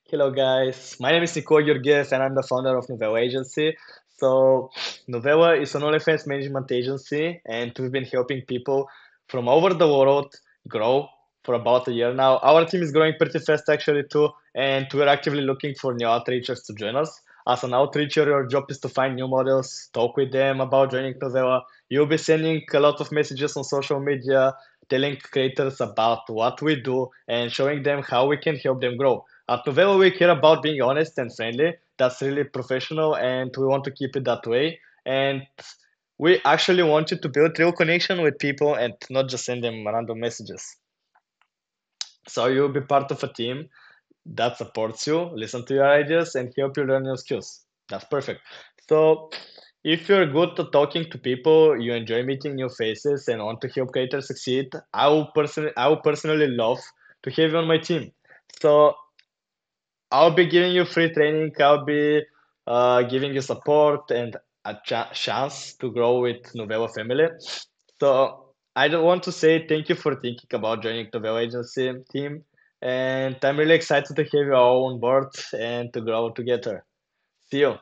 Hello, guys. My name is Nicole Georgiev, and I'm the founder of Novella Agency. So, Novella is an OnlyFans management agency, and we've been helping people from over the world grow for about a year now. Our team is growing pretty fast, actually, too, and we're actively looking for new outreachers to join us. As an outreacher, your job is to find new models, talk with them about joining Novella. You'll be sending a lot of messages on social media, telling creators about what we do, and showing them how we can help them grow. At Novella, we care about being honest and friendly. That's really professional, and we want to keep it that way. And we actually want you to build real connection with people and not just send them random messages. So you'll be part of a team that supports you, listen to your ideas, and help you learn new skills. That's perfect. So if you're good at talking to people, you enjoy meeting new faces, and want to help creators succeed, I will personally love to have you on my team. So I'll be giving you free training. I'll be giving you support and a chance to grow with Novella family. So I don't want to say thank you for thinking about joining Novella agency team, and I'm really excited to have you all on board and to grow together. See you.